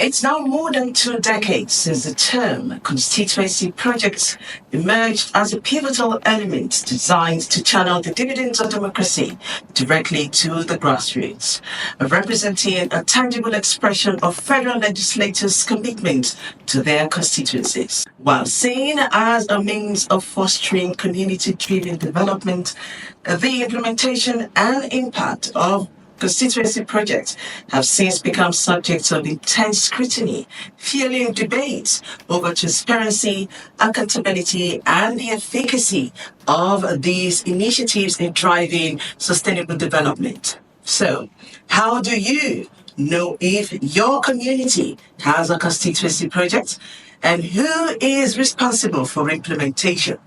It's now more than 2 decades since the term constituency projects emerged as a pivotal element designed to channel the dividends of democracy directly to the grassroots, representing a tangible expression of federal legislators' commitment to their constituencies. While seen as a means of fostering community-driven development, the implementation and impact of constituency projects have since become subjects of intense scrutiny, fueling debates over transparency, accountability, and the efficacy of these initiatives in driving sustainable development. So, how do you know if your community has a constituency project and who is responsible for implementation?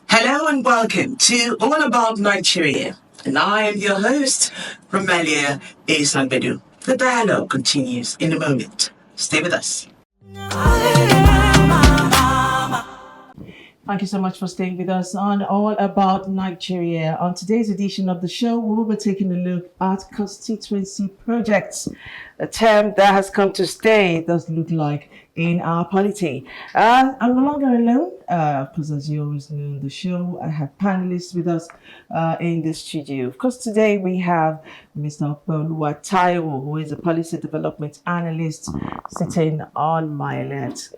Hello and welcome to All About Nigeria. And I am your host, Romelia Islambedu. The dialogue continues in a moment. Stay with us. Thank you so much for staying with us on All About Nigeria. On today's edition of the show, we will be taking a look at constituency projects, a term that has come to stay, it does look like, in our polity. I'm no longer alone, because as you always know on the show, I have panelists with us in the studio. Of course, today we have Mr. Opoluwa Taiwo, who is a policy development analyst sitting on my left.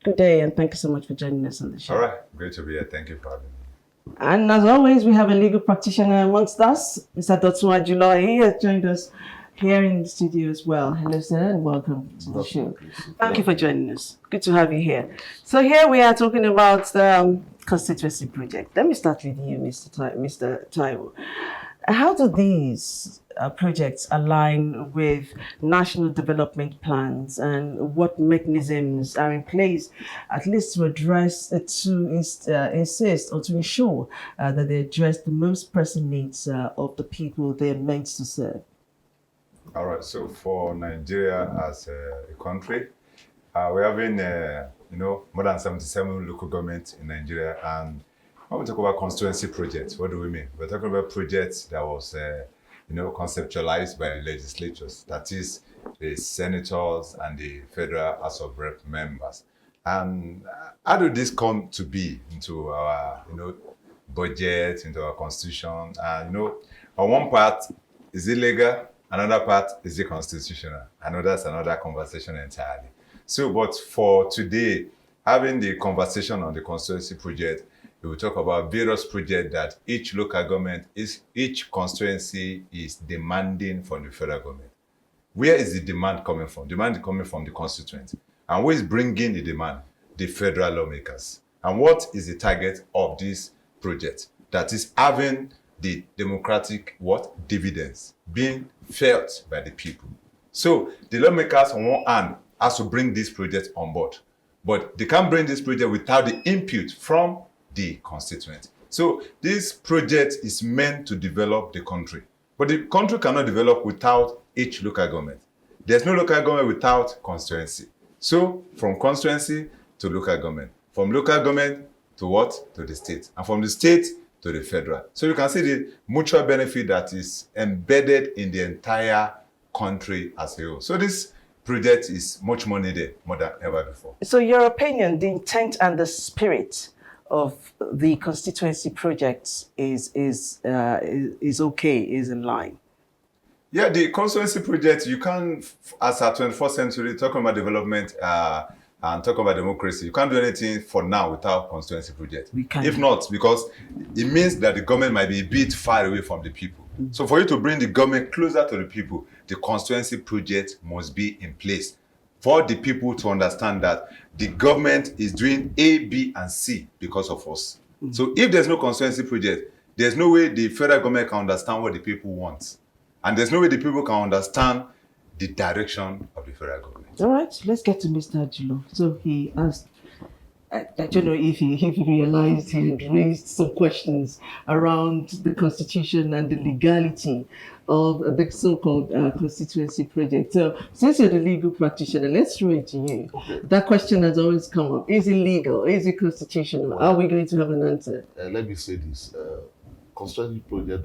Good day, and thank you so much for joining us on the show. All right, great to be here. Thank you for having me. And as always, we have a legal practitioner amongst us, Mr. Dotun Ajulo. He has joined us here in the studio as well. Hello, sir, and welcome to the show. Thank you for joining us. Good to have you here. So here we are talking about the constituency project. Let me start with you, Mr. Taiwo. How do these projects align with national development plans, and what mechanisms are in place, at least to address, insist or to ensure that they address the most pressing needs of the people they're meant to serve? All right, so for Nigeria as a country, we're having, more than 77 local governments in Nigeria. And when we talk about constituency projects, what do we mean? We're talking about projects that was, conceptualized by the legislators, that is the senators and the Federal House of Rep members. And how do this come to be into our, budget, into our constitution? And, on one part, is it legal? Another part, is it constitutional? I know that's another conversation entirely. So, but for today, having the conversation on the constituency project, we will talk about various projects that each local government, each constituency is demanding from the federal government. Where is the demand coming from? Demand is coming from the constituent. And who is bringing the demand? The federal lawmakers. And what is the target of this project? That is having the democratic dividends being felt by the people. So the lawmakers on one hand has to bring this project on board, but they can't bring this project without the input from the constituent. So this project is meant to develop the country, but the country cannot develop without each local government. There's no local government without constituency. So from constituency to local government, from local government to what? To the state, and from the state to the federal. So you can see the mutual benefit that is embedded in the entire country as a whole. So this project is much more needed, more than ever before. So your opinion, the intent and the spirit of the constituency projects is okay, is in line? Yeah, the constituency project, you can't, as a 21st century, talking about development and talking about democracy, you can't do anything for now without constituency project. We can. If not, because it means that the government might be a bit far away from the people. Mm-hmm. So for you to bring the government closer to the people, the constituency project must be in place for the people to understand that the government is doing A, B, and C because of us. Mm-hmm. So if there's no constituency project, there's no way the federal government can understand what the people want. And there's no way the people can understand the direction of the federal government. All right, let's get to Mr. Ajulo. So he asked, I don't know if he realized he raised some questions around the constitution and the legality of the so-called constituency project. So since you're the legal practitioner, let's throw it to you. Okay. That question has always come up. Is it legal? Is it constitutional? Are we going to have an answer? Let me say this. Constituency project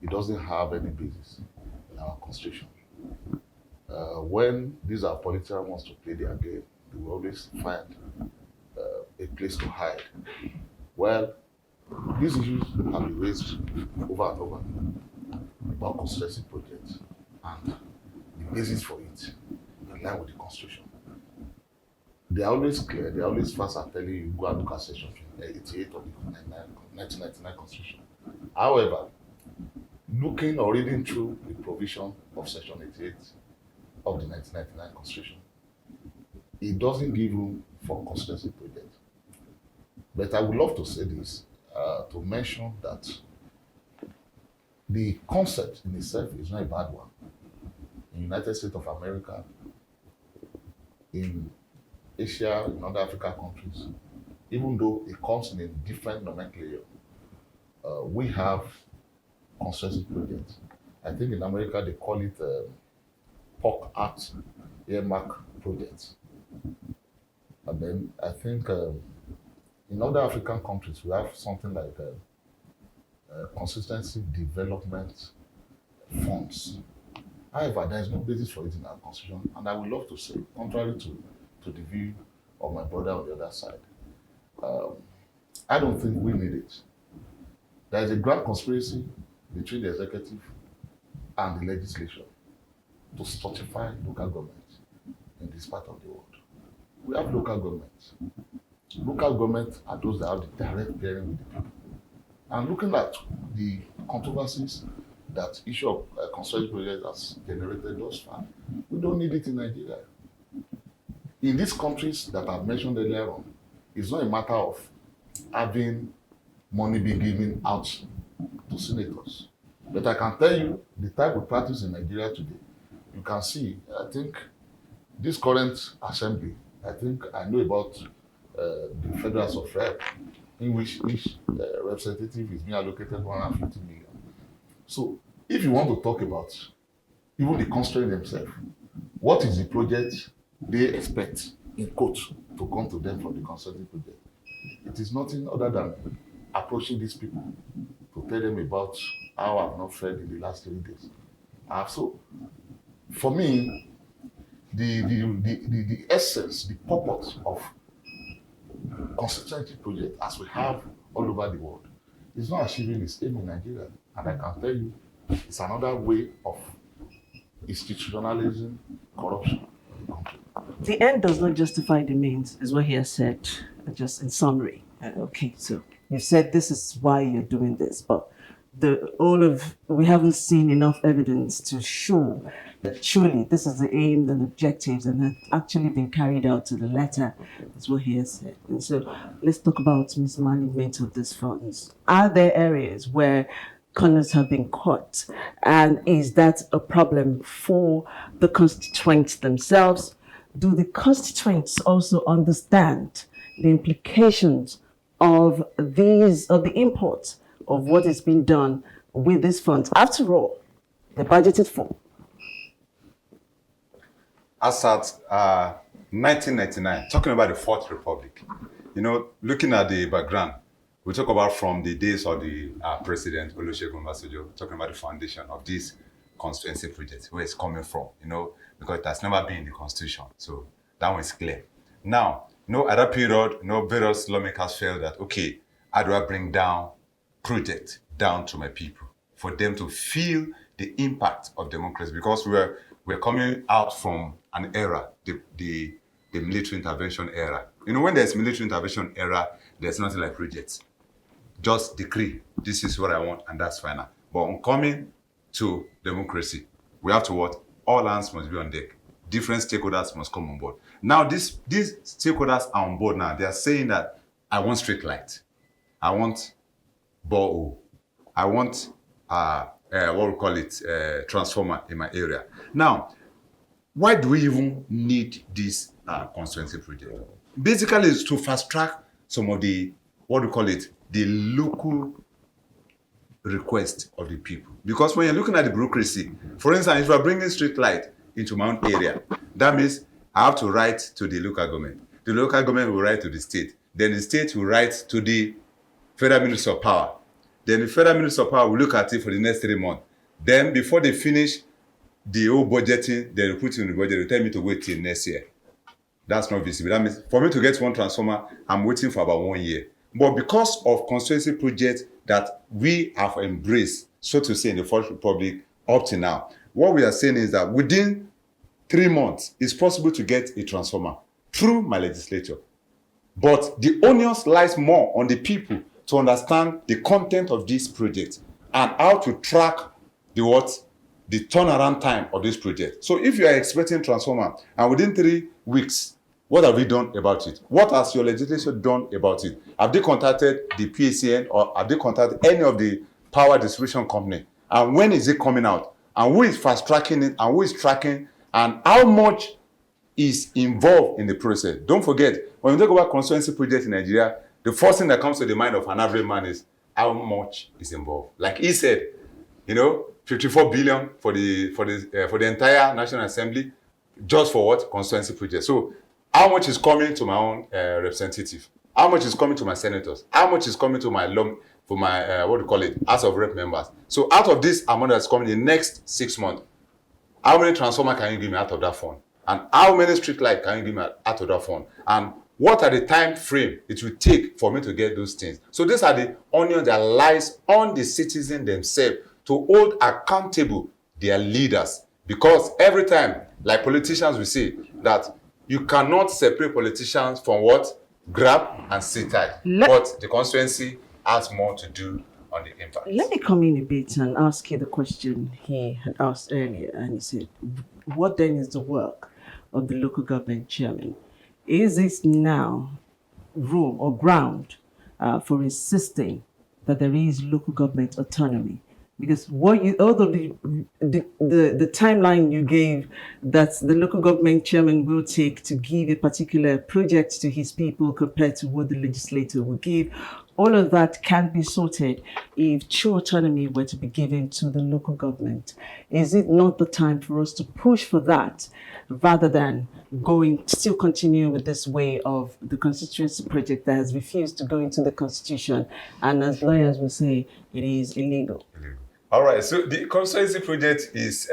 doesn't have any basis in our constitution. When these are politicians wants to play their game, they will always find a place to hide. Well, these issues have been raised over and over about constituency projects and the basis for it in line with the constitution. They are always clear, they are always fast at telling you go and look at section 88 of the 1999 constitution. However, looking or reading through the provision of section 88 of the 1999 constitution, it doesn't give room for constituency project. But I would love to say this, to mention that the concept in itself is not a bad one. In the United States of America, in Asia, in other African countries, even though it comes in a different nomenclature, we have constituency projects. I think in America they call it POC Act earmark projects. And then I think in other African countries we have something like consistency development funds. However, there is no basis for it in our constitution, and I would love to say, contrary to the view of my brother on the other side, I don't think we need it. There is a grand conspiracy between the executive and the legislature to stultify local government in this part of the world. We have local governments. Local governments are those that have the direct bearing with the people. And looking at the controversies that issue of constituency project has generated thus far, we don't need it in Nigeria. In these countries that I've mentioned earlier on, it's not a matter of having money being given out to senators. But I can tell you the type of practice in Nigeria today, you can see, I think this current assembly, I think I know about the Federal House of Rep, in which each representative is being allocated 150 million. So if you want to talk about even the constraint themselves, what is the project they expect, in quotes, to come to them from the consulting project? It is nothing other than approaching these people to tell them about how I've not fed in the last 3 days. So for me, the essence, the purpose of constituency project as we have all over the world is not achieving its aim in Nigeria. And I can tell you, it's another way of institutionalizing corruption in the country. The end does not justify the means, is what he has said, just in summary. Okay, so you said this is why you're doing this, but we haven't seen enough evidence to show that truly this is the aim and objectives and have actually been carried out to the letter, is what he has said. And so let's talk about mismanagement of these funds. Are there areas where corners have been cut, and is that a problem for the constituents themselves? Do the constituents also understand the implications of the import of what is being done with these funds? After all, they're budgeted for. As at 1999, talking about the Fourth Republic, looking at the background, we talk about from the days of the President Olusegun Obasanjo, talking about the foundation of this constituency project, where it's coming from, because it has never been in the Constitution. So that one is clear. Now, at that period, various lawmakers felt that, okay, how do I bring down project down to my people for them to feel the impact of democracy? Because we're coming out from an era, the military intervention era. When there's military intervention era, there's nothing like projects. Just decree, this is what I want, and that's final. But on coming to democracy, we have to what? All hands must be on deck. Different stakeholders must come on board. Now, these stakeholders are on board now. They are saying that I want street light. I want borehole. I want, transformer in my area. Now, why do we even need this constituency project? Basically, it's to fast track some of the, the local request of the people. Because when you're looking at the bureaucracy, for instance, if you are bringing street light into my own area, that means I have to write to the local government. The local government will write to the state. Then the state will write to the Federal Ministry of Power. Then the Federal Ministry of Power will look at it for the next 3 months. Then before they finish the whole budgeting, they put in the budget, they tell me to wait till next year. That's not visible. That means for me to get one transformer, I'm waiting for about 1 year. But because of constituency projects that we have embraced, so to say, in the Fourth Republic up to now, what we are saying is that within 3 months, it's possible to get a transformer through my legislature. But the onus lies more on the people to understand the content of this project and how to track the turnaround time of this project. So if you are expecting transformer and within 3 weeks, what have we done about it? What has your legislature done about it? Have they contacted the PACN or have they contacted any of the power distribution company? And when is it coming out? And who is fast tracking it? And who is tracking? And how much is involved in the process? Don't forget, when we talk about constituency projects in Nigeria, the first thing that comes to the mind of an average man is how much is involved. Like he said, 54 billion for the entire National Assembly, just for what? Constituency project. So how much is coming to my own representative? How much is coming to my senators? How much is coming to my House of Rep members? So out of this amount that's coming in the next 6 months, how many transformer can you give me out of that fund? And how many street lights can you give me out of that fund? And what are the time frame it will take for me to get those things? So these are the onions that lies on the citizen themselves to hold accountable their leaders. Because every time, like politicians will say, that you cannot separate politicians from what? Grab and sit tight. But the constituency has more to do on the impact. Let me come in a bit and ask you the question he had asked earlier. And he said, what then is the work of the local government chairman? Is this now room or ground for insisting that there is local government autonomy? Because although the timeline you gave that the local government chairman will take to give a particular project to his people compared to what the legislator will give, all of that can be sorted if true autonomy were to be given to the local government. Is it not the time for us to push for that rather than still continue with this way of the constituency project that has refused to go into the constitution? And as lawyers will say, it is illegal. All right, so the constituency project is,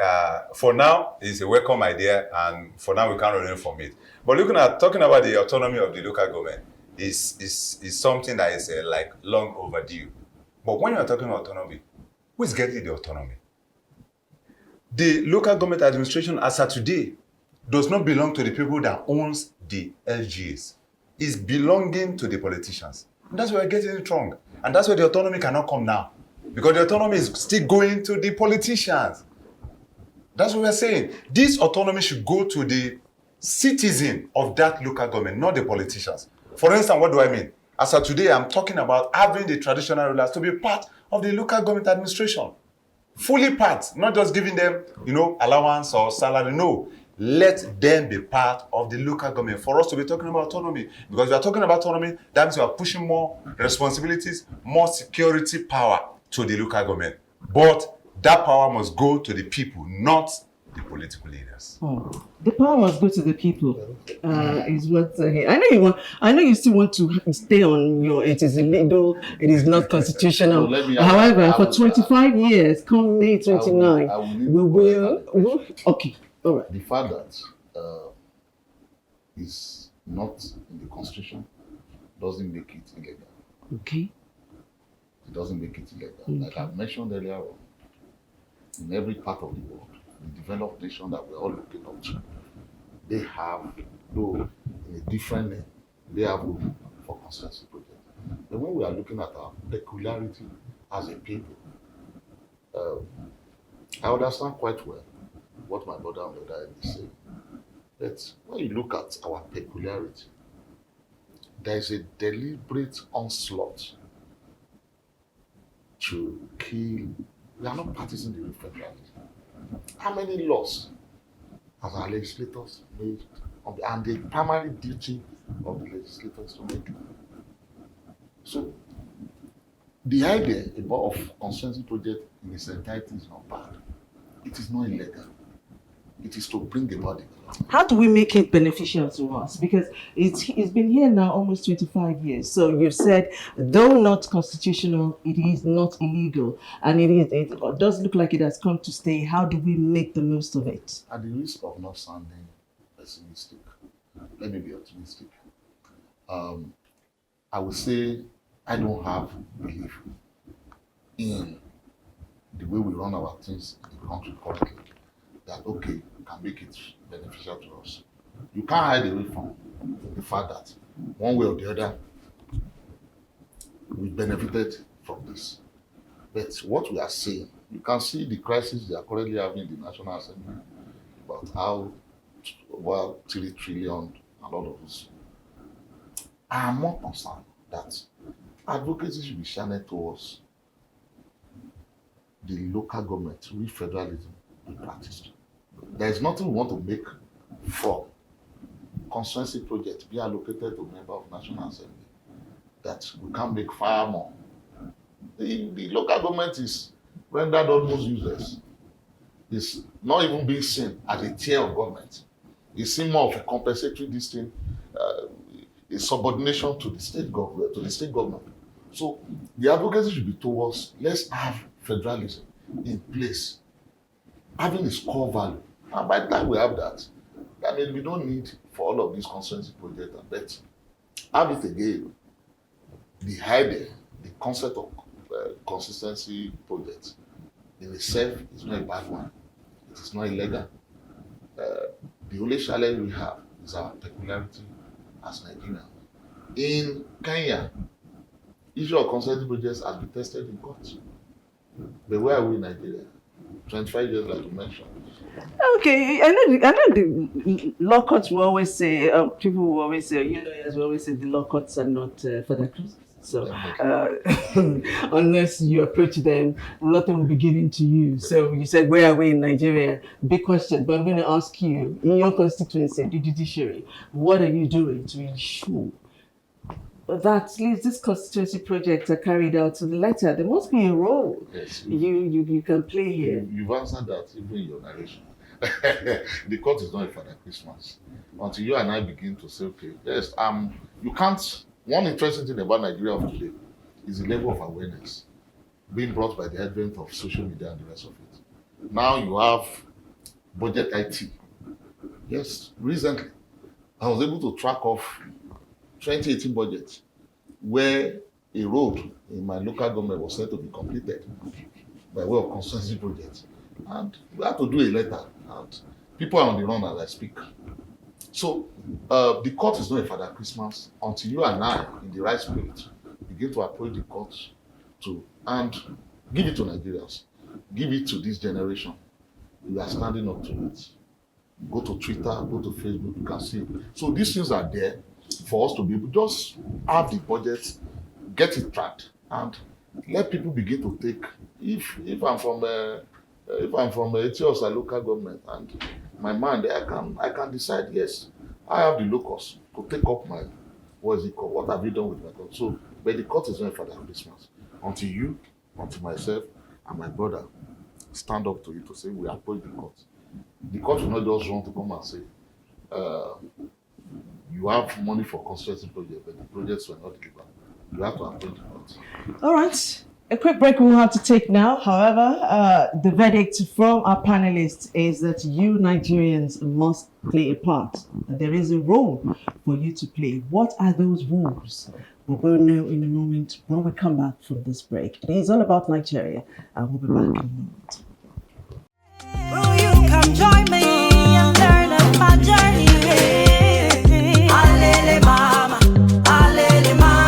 for now, is a welcome idea, and for now we can't run from it. But talking about the autonomy of the local government is something that is like long overdue. But when you're talking about autonomy, who is getting the autonomy? The local government administration, as of today, does not belong to the people that owns the LGAs. It's belonging to the politicians. And that's why we're getting it wrong. And that's why the autonomy cannot come now. Because the autonomy is still going to the politicians. That's what we're saying. This autonomy should go to the citizen of that local government, not the politicians. For instance, what do I mean? As of today, I'm talking about having the traditional rulers to be part of the local government administration. Fully part, not just giving them, allowance or salary. No, let them be part of the local government for us to be talking about autonomy. Because we are talking about autonomy, that means we are pushing more responsibilities, more security power to the local government. But that power must go to the people, not the political leaders. The power must go to the people. Is what I know you still want to stay on it is illegal, it is not constitutional. However, for 25 years, come May 29, we will. Okay, all right. The fact that is not in the constitution doesn't make it illegal. Okay. It doesn't make it illegal. Like I mentioned earlier on, in every part of the world, the developed nation that we're all looking up to, they have, though in a different name, they have room for consensus projects. But when we are looking at our peculiarity as a people, I understand quite well what my brother on the other end is saying. But when you look at our peculiarity, there is a deliberate onslaught to kill. We are not parties in the federalism. How many laws has our legislators made? And the primary duty of the legislators to make. So, the idea of consensus project in its entirety is not bad. It is not illegal. It is to bring about development. How do we make it beneficial to us? Because it's been here now almost 25 years. So you've said, though not constitutional, it is not illegal. And it does look like it has come to stay. How do we make the most of it? At the risk of not sounding pessimistic, let me be optimistic. I would say I don't have belief in the way we run our things in the country currently. That okay, we can make it beneficial to us. You can't hide away from the fact that one way or the other we benefited from this. But what we are saying, you can see the crisis they are currently having in the National Assembly about how about 3 trillion and all of this. I am more concerned that advocacy should be channeled towards the local government, with federalism be practiced. There is nothing we want to make from constituency projects be allocated to member of National Assembly that we can make far more. The local government is rendered almost useless. It's not even being seen as a tier of government. It's seen more of a compensatory distinct, a subordination to the state government. So the advocacy should be towards let's have federalism in place, having its core value. And by the time we have that, I mean we don't need for all of these constituency projects, but have it again. The concept of consistency projects in itself is not a bad one. It is not illegal. The only challenge we have is our peculiarity as Nigerians. In Kenya, issue of consensus projects has been tested in court. But where are we in Nigeria? 25 years, like you mentioned. Okay, I know the law courts will always say, people will always say, lawyers will always say the law courts are not for the cruise. So unless you approach them, nothing will be given to you. So you said, where are we in Nigeria? Big question, but I'm going to ask you, in your constituency, the judiciary, what are you doing to ensure that at least these constituency projects are carried out to the letter? There must be a role you can play here. You've answered that even in your narration. The court is not a Father Christmas. Until you and I begin to say, okay, yes, you can't. One interesting thing about Nigeria of today is the level of awareness being brought by the advent of social media and the rest of it. Now you have budget IT. Yes, recently I was able to track off 2018 budget where a road in my local government was said to be completed by way of constituency project. And we had to do a letter, and people are on the run as I speak. So the court is not a Father Christmas until you and I, in the right spirit, begin to approach the court and give it to Nigerians, give it to this generation. We are standing up to it. Go to Twitter, go to Facebook, you can see it. So these things are there for us to be able to just have the budget, get it tracked, and let people begin to take. If I'm from Etiosa local government and my mind, I can decide, yes, I have the locus to take up my, what have you done with my court? So, but the court is not for that Christmas. Until myself and my brother stand up to it to say we approach the court. The court will not just want to come and say, you have money for construction project, but the projects were not delivered. You have to approach the court. All right. A quick break we'll have to take now. However, the verdict from our panelists is that you Nigerians must play a part. There is a role for you to play. What are those roles? We will know in a moment when we come back from this break. It is all about Nigeria, and we'll be back in a moment. Will you come join me and learn of my journey? Alele mama, alele mama.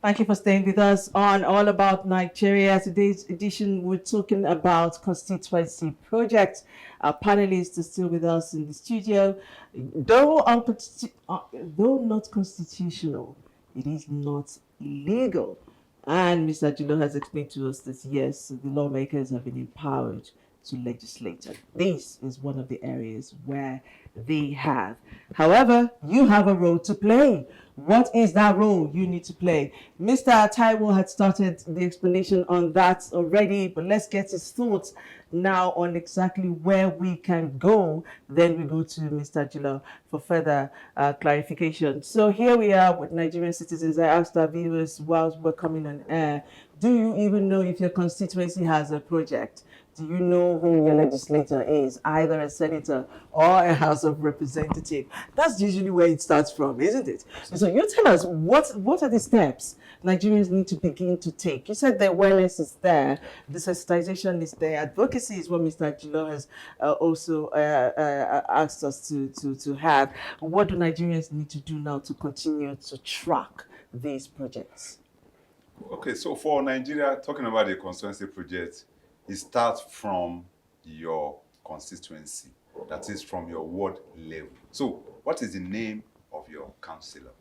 Thank you for staying with us on All About Nigeria. Today's edition, we're talking about constituency projects. Our panelists are still with us in the studio. Though not constitutional, it is not illegal. And Mr. Julo has explained to us that, yes, the lawmakers have been empowered to legislator. This is one of the areas where they have. However, you have a role to play. What is that role you need to play? Mr. Taiwo had started the explanation on that already, but let's get his thoughts now on exactly where we can go. Then we go to Mr. Jilo for further clarification. So here we are with Nigerian citizens. I asked our viewers whilst we're coming on air, do you even know if your constituency has a project? Do you know who your legislator is, either a senator or a House of Representative? That's usually where it starts from, isn't it? So you tell us, what are the steps Nigerians need to begin to take? You said the awareness is there, the sensitization is there, advocacy is what Mr. Jilo has also asked us to have. What do Nigerians need to do now to continue to track these projects? Okay, so for Nigeria, talking about the constituency project, it starts from your constituency, that is from your ward level. So what is the name of your councillor?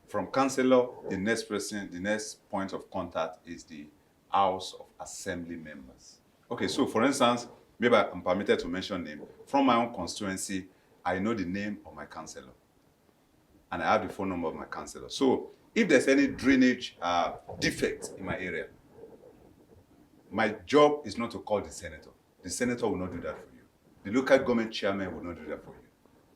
From councillor, the next point of contact is the House of Assembly members. Okay, so for instance, maybe I'm permitted to mention name. From my own constituency, I know the name of my councillor, and I have the phone number of my councillor. So if there's any drainage defect in my area, my job is not to call the senator. The senator will not do that for you. The local government chairman will not do that for you.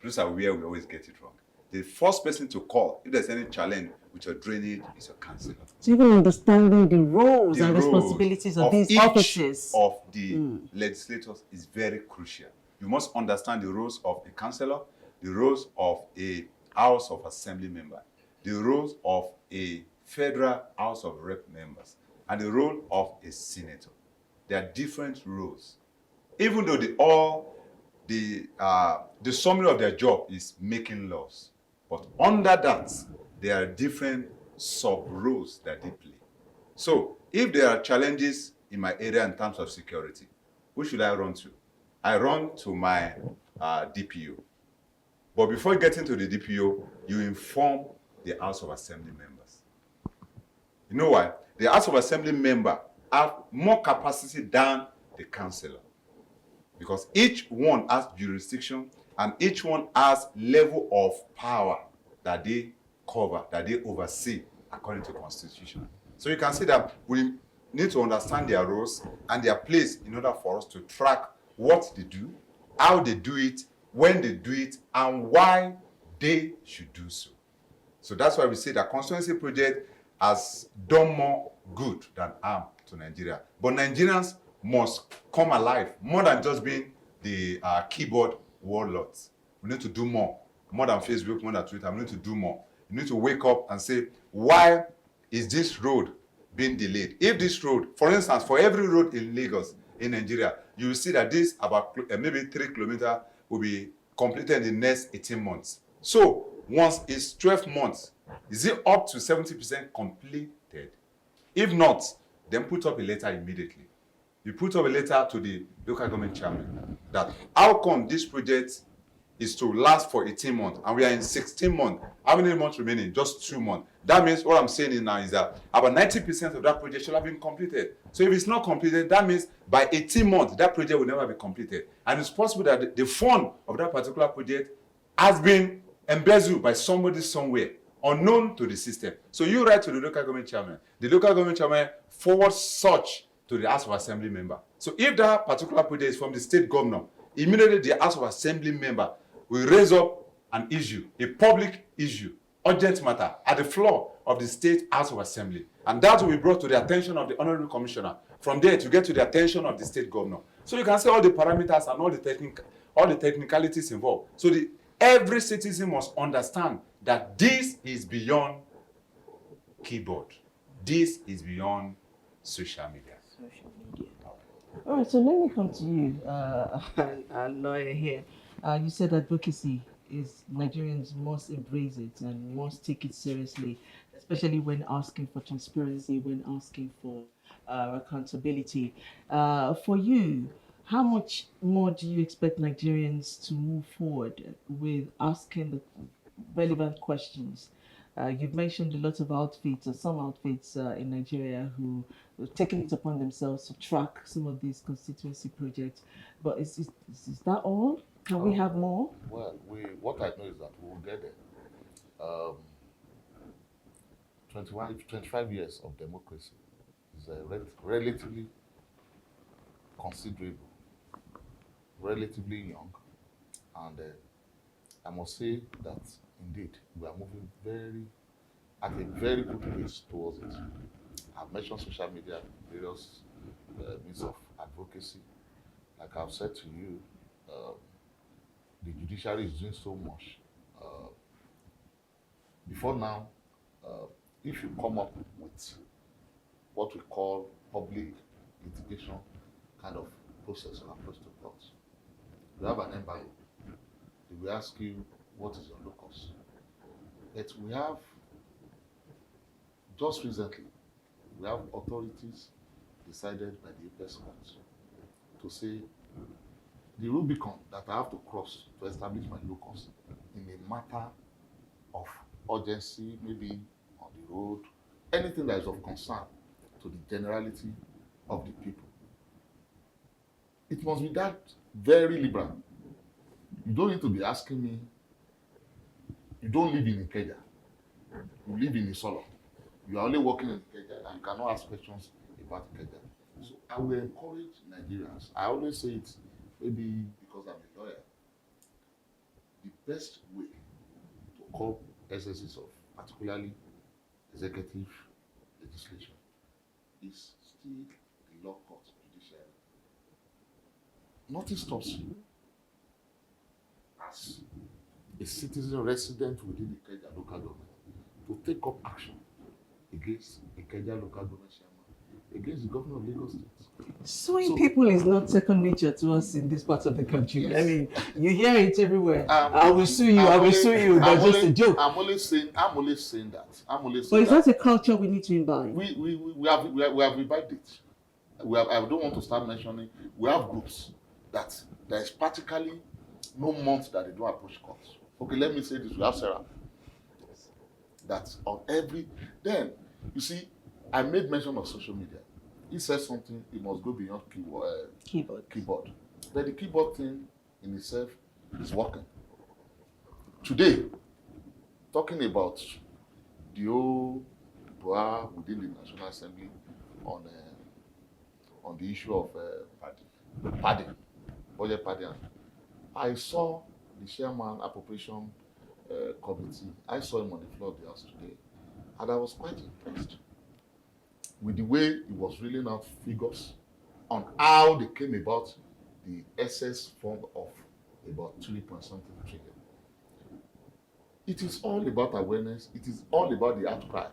Those are where we always get it wrong. The first person to call, if there's any challenge with your drainage, is your councillor. So even understanding the roles and responsibilities of these offices of the legislators is very crucial. You must understand the roles of a councillor, the roles of a House of Assembly member, the roles of a Federal House of Rep members, and the role of a senator. There are different roles. Even though the summary of their job is making laws, but under that, there are different sub-roles that they play. So if there are challenges in my area in terms of security, who should I run to? I run to my DPO. But before getting to the DPO, you inform the House of Assembly members. You know why? The House of Assembly member have more capacity than the councillor, because each one has jurisdiction and each one has level of power that they cover, that they oversee according to the Constitution. So you can see that we need to understand their roles and their place in order for us to track what they do, how they do it, when they do it, and why they should do so. So that's why we say that constituency project has done more good than harm to Nigeria. But Nigerians must come alive, more than just being the keyboard warlords. We need to do more than Facebook, more than Twitter. We need to do more. You need to wake up and say, why is this road being delayed? If this road, for instance, for every road in Lagos, in Nigeria, you will see that this about maybe 3 kilometers will be completed in the next 18 months. So once it's 12 months, is it up to 70% completed? If not, then put up a letter immediately. You put up a letter to the local government chairman that how come this project is to last for 18 months and we are in 16 months. How many months remaining? Just 2 months. That means what I'm saying now is that about 90% of that project should have been completed. So if it's not completed, that means by 18 months, that project will never be completed. And it's possible that the fund of that particular project has been embezzled by somebody somewhere, unknown to the system. So you write to the local government chairman. The local government chairman forwards such to the House of Assembly member. So if that particular project is from the state governor, immediately the House of Assembly member will raise up an issue, a public issue, urgent matter, at the floor of the State House of Assembly. And that will be brought to the attention of the Honorable Commissioner. From there, to get to the attention of the state governor. So you can see all the parameters and all the technicalities involved. So every citizen must understand that this is beyond keyboard. This is beyond social media. All right, so let me come to you, a lawyer here. You said advocacy is Nigerians must embrace it and must take it seriously, especially when asking for transparency, when asking for accountability. For you, how much more do you expect Nigerians to move forward with asking the relevant questions? You've mentioned a lot of outfits, or some outfits in Nigeria who taking it upon themselves to track some of these constituency projects. But is that all? Can we have more? Well, what I know is that we will get there. 25 years of democracy is relatively considerable, relatively young, and I must say that indeed we are moving at a very good pace towards it. I've mentioned social media, various means of advocacy. Like I've said to you, the judiciary is doing so much. Before now, if you come up with what we call public litigation kind of process or approach to courts, you have an embargo. They will ask you, what is your locus? But we have, just recently, we have authorities decided by the apex court to say the Rubicon that I have to cross to establish my locus in a matter of urgency, maybe on the road, anything that is of concern to the generality of the people. It must be that very liberal. You don't need to be asking me, you don't live in Ikeja, you live in Isolo. You are only working in Ikeja and you cannot ask questions about Ikeja. So I will encourage Nigerians. I always say it, maybe because I'm a lawyer, the best way to curb excesses of particularly executive legislation is still the law court judiciary. Nothing stops you as a citizen resident within the Ikeja local government to take up action against the Ikeja local government chairman, against the governor of Lagos State. Suing people is not second nature to us in this part of the country. Yes. I mean, you hear it everywhere. I will sue you. I will sue you. That's just a joke. I'm only saying that. But is that a culture we need to imbibe? We have imbibed it. I don't want to start mentioning. We have groups that there is practically no month that they don't approach courts. Okay, let me say this. We have Sarah. That's on every. Then you see, I made mention of social media. He says something, it must go beyond keyboard. But the keyboard thing in itself is working. Today, talking about the whole Boa within the National Assembly on the issue of padding, budget padding. I saw the chairman appropriation committee. I saw him on the floor of the House today, and I was quite impressed with the way he was reeling out figures on how they came about the excess fund of about 3-point-something trillion. It is all about awareness. It is all about the outcry.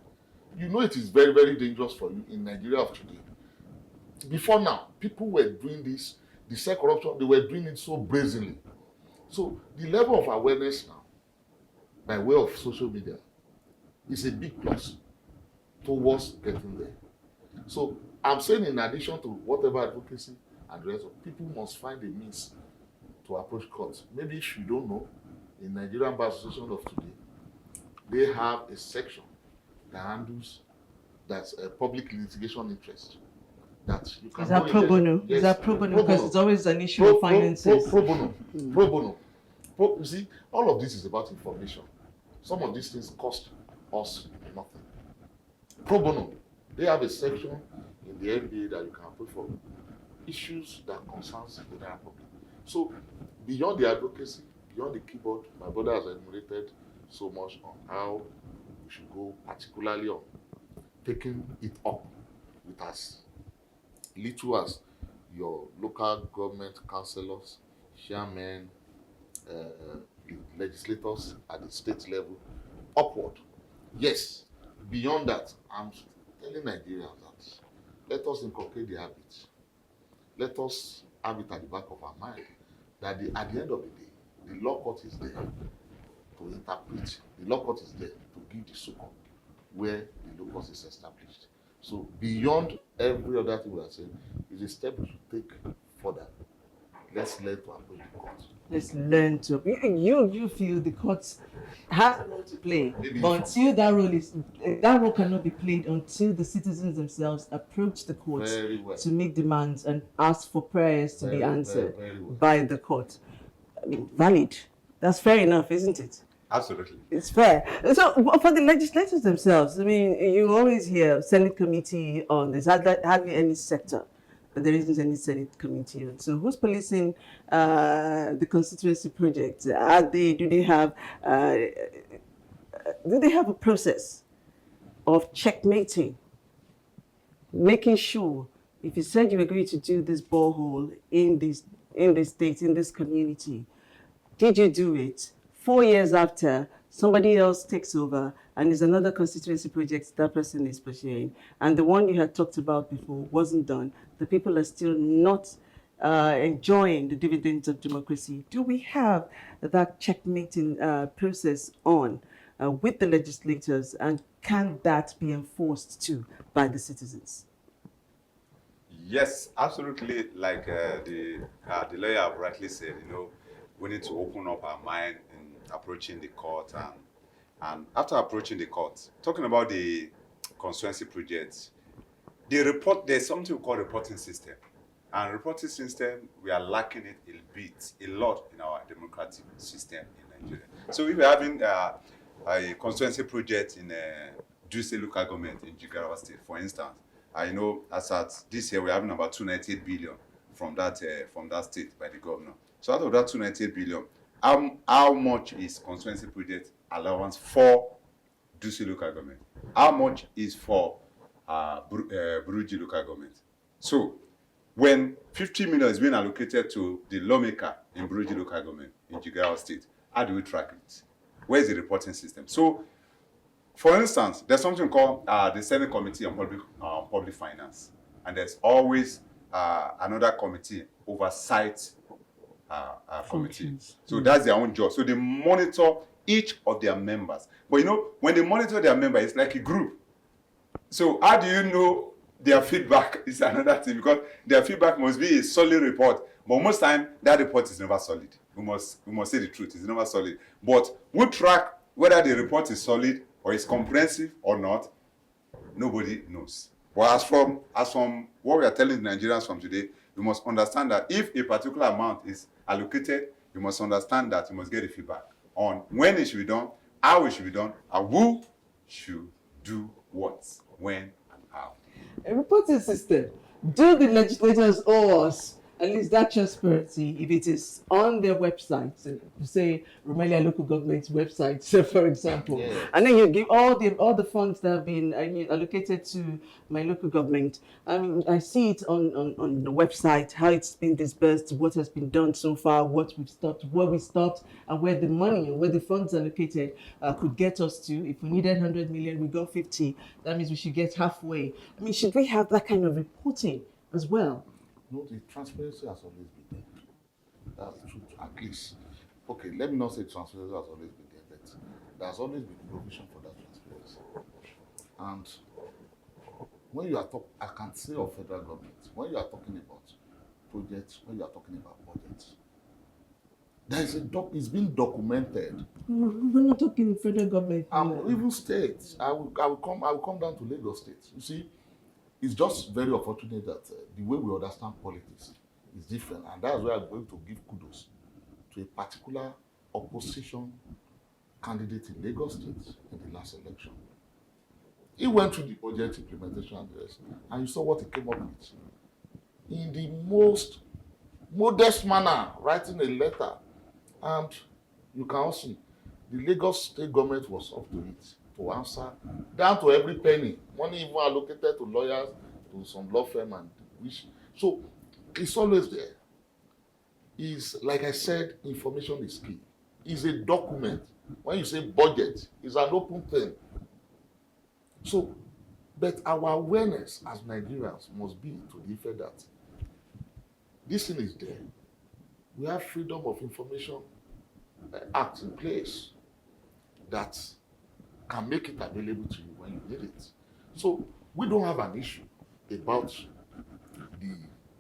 You know it is very, very dangerous for you in Nigeria of today. Before now, people were doing this, the said corruption, they were doing it so brazenly. So the level of awareness now, by way of social media, is a big plus towards getting there. So I'm saying in addition to whatever advocacy and the rest of people must find a means to approach courts. Maybe if you don't know, in Nigerian Bar Association of today, they have a section that handles that's a public litigation interest. That you can. Is that pro bono? Yes, is that pro bono? Because it's always an issue of finances. Pro bono. Pro bono. You see, all of this is about information. Some of these things cost us nothing. Pro bono. They have a section in the NBA that you can put for issues that concerns the general public. So beyond the advocacy, beyond the keyboard, my brother has enumerated so much on how we should go, particularly on taking it up with as little as your local government councillors, chairmen, legislators at the state level, upward. Yes, beyond that, I'm telling Nigerians that let us inculcate the habits. Let us have it at the back of our mind that at the end of the day, the law court is there to interpret. The law court is there to give the succor where the locus is established. So beyond every other thing we are saying, is a step we should take further. Let's learn to approach the court. Let's learn to. You feel the courts has a role to play, Maybe but until that role cannot be played until the citizens themselves approach the courts Very well. to make demands and ask for prayers to be answered very well. by the court. I mean, valid. That's fair enough, isn't it? Absolutely. It's fair. So for the legislators themselves, I mean, you always hear Senate committee on this, hardly any sector, but there isn't any Senate committee on. So who's policing the constituency project? Do they have a process of checkmating, making sure if you said you were going to do this borehole in this state, in this community, did you do it? 4 years after, somebody else takes over and there's another constituency project that person is pursuing, and the one you had talked about before wasn't done. The people are still not enjoying the dividends of democracy. Do we have that checkmating process on with the legislators, and can that be enforced too by the citizens? Yes, absolutely. Like the lawyer have rightly said, we need to open up our mind in approaching the court, and after approaching the court, talking about the constituency projects, there's something we call reporting system. And reporting system, we are lacking it a lot in our democratic system in Nigeria. So if we're having a constituency project in Duse local government in Jigawa State, for instance, I know as at this year we're having about 298 billion from that state by the governor. So out of that 298 billion, how much is constituency project allowance for Duse local government? How much is for Buruji local government? So when 50 million is being allocated to the lawmaker in Buruji local government in Jigawa State, how do we track it? Where is the reporting system? So, for instance, there's something called the Senate Committee on Public Finance, and there's always another committee, oversight committee. So that's their own job. So they monitor each of their members. But when they monitor their member, it's like a group. So how do you know their feedback is another thing, because their feedback must be a solid report. But most time that report is never solid. We must say the truth, it's never solid. But we track whether the report is solid or is comprehensive or not. Nobody knows. But as from what we are telling the Nigerians from today, you must understand that if a particular amount is allocated, you must understand that you must get the feedback on when it should be done, how it should be done, and who should do what, when, and how. A reporting system. Do the legislators owe us at least that transparency if it is on their website, say Rumelia local government's website, so for example, and then you give all the funds that have been allocated to my local government. I mean, I see it on the website, how it's been disbursed, what has been done so far, what we stopped, and where the money, where the funds allocated could get us to. If we needed 100 million, we got 50. That means we should get halfway. I mean, should we have that kind of reporting as well? No, the transparency has always been there. That's true, at least. Okay, let me not say transparency has always been there, but there's always been provision for that transparency. And when you are talking, I can say of federal government, when you are talking about projects, when you are talking about budgets, there is it's been documented. We're not talking federal government. Even states. I will come down to Lagos State. You see, it's just very unfortunate that the way we understand politics is different, and that's why I'm going to give kudos to a particular opposition candidate in Lagos State in the last election. He went through the budget implementation and the rest, and you saw what he came up with. In the most modest manner, writing a letter, and you can see the Lagos State government was up to it to answer down to every penny. Money even allocated to lawyers, to some law firm, and which. So it's always there. Is like I said, information is key. It's a document. When you say budget, it's an open thing. So, but our awareness as Nigerians must be to the effect that this thing is there. We have Freedom of Information Act in place that can make it available to you when you need it. So we don't have an issue about the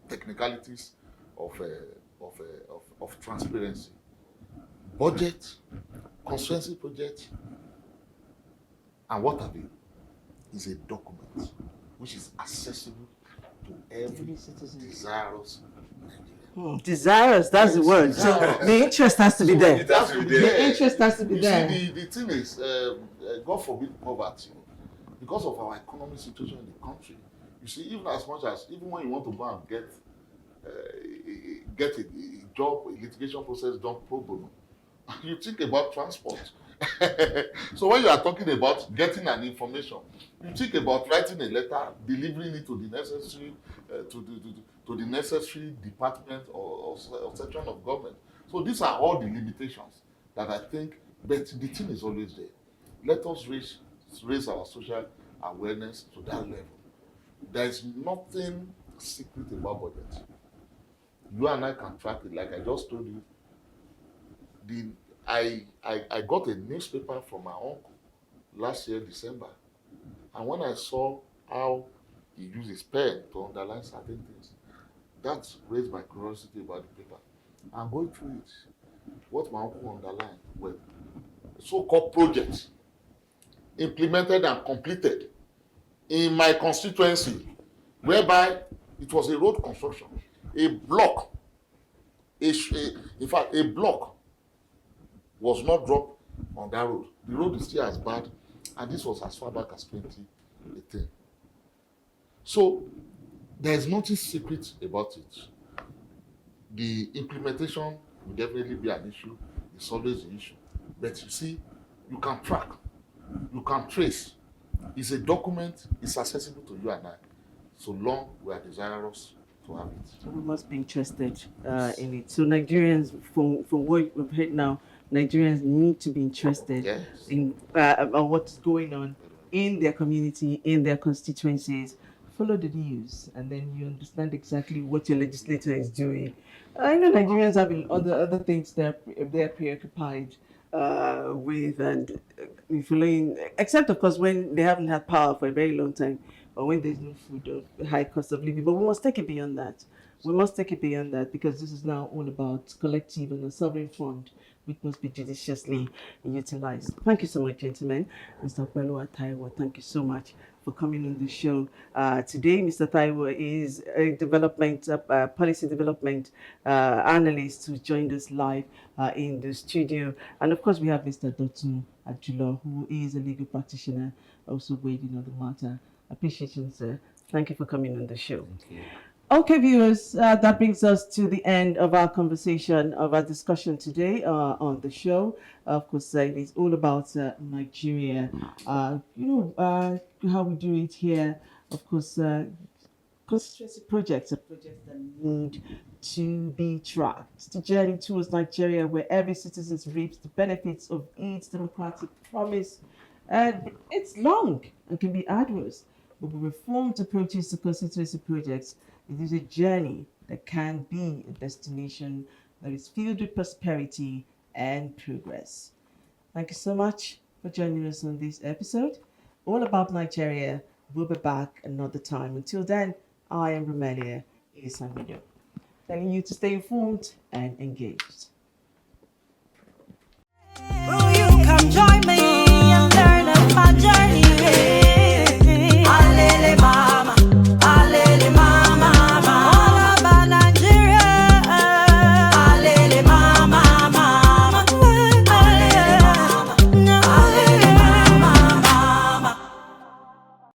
technicalities of transparency. Budget Constituency project and what have you is a document which is accessible to every desirous Nigerian. Desirous, that's the word. So Desirous. the interest has to be there. It has to be The there. interest has to be You there. see, the thing is, God forbid poverty. Because of our economic situation in the country, you see, even when you want to go and get a job, a litigation process done pro bono, you think about transport. So when you are talking about getting an information, you think about writing a letter, delivering it to the necessary to the necessary department or section of government. So these are all the limitations that I think, but the thing is always there. Let us raise our social awareness to that level. There is nothing secret about budget. You and I can track it. Like I just told you, I got a newspaper from my uncle last year, December. And when I saw how he used his pen to underline certain things, that raised my curiosity about the paper. I'm going through it. What my uncle underlined were so-called projects implemented and completed in my constituency, whereby it was a road construction, a block, in fact, a block was not dropped on that road. The road is still as bad, and this was as far back as 2018. So there is nothing secret about it. The implementation will definitely be an issue. It's always an issue. But you see, you can track, you can trace. It's a document, it's accessible to you and I, so long we are desirous to have it. So we must be interested in it. So Nigerians, from what we've heard now, Nigerians need to be interested Yes. in what's going on in their community, in their constituencies. Follow the news, and then you understand exactly what your legislator is doing. I know Nigerians have other things they're preoccupied with, and following, except of course when they haven't had power for a very long time, or when there's no food or high cost of living. But we must take it beyond that. We must take it beyond that, because this is now all about collective and a sovereign fund, which must be judiciously utilized. Thank you so much, gentlemen. Mr. Kwelo Taiwo, thank you so much for coming on the show today. Mr. Taiwo is a policy development analyst who joined us live in the studio. And of course, we have Mr. Dotun Ajulo, who is a legal practitioner, also weighing on the matter. Appreciate you, sir. Thank you for coming on the show. Thank you. Okay, viewers, that brings us to the end of our conversation, of our discussion today on the show. Of course, it is all about Nigeria. How we do it here. Of course, constituency projects are projects that need to be tracked. It's the journey towards Nigeria where every citizen reaps the benefits of its democratic promise. And it's long and can be arduous. But with reformed approaches to constituency projects, it is a journey that can be a destination that is filled with prosperity and progress. Thank you so much for joining us on this episode. All About Nigeria. We'll be back another time. Until then, I am Romelia Isamido, telling you to stay informed and engaged. Will you come join me?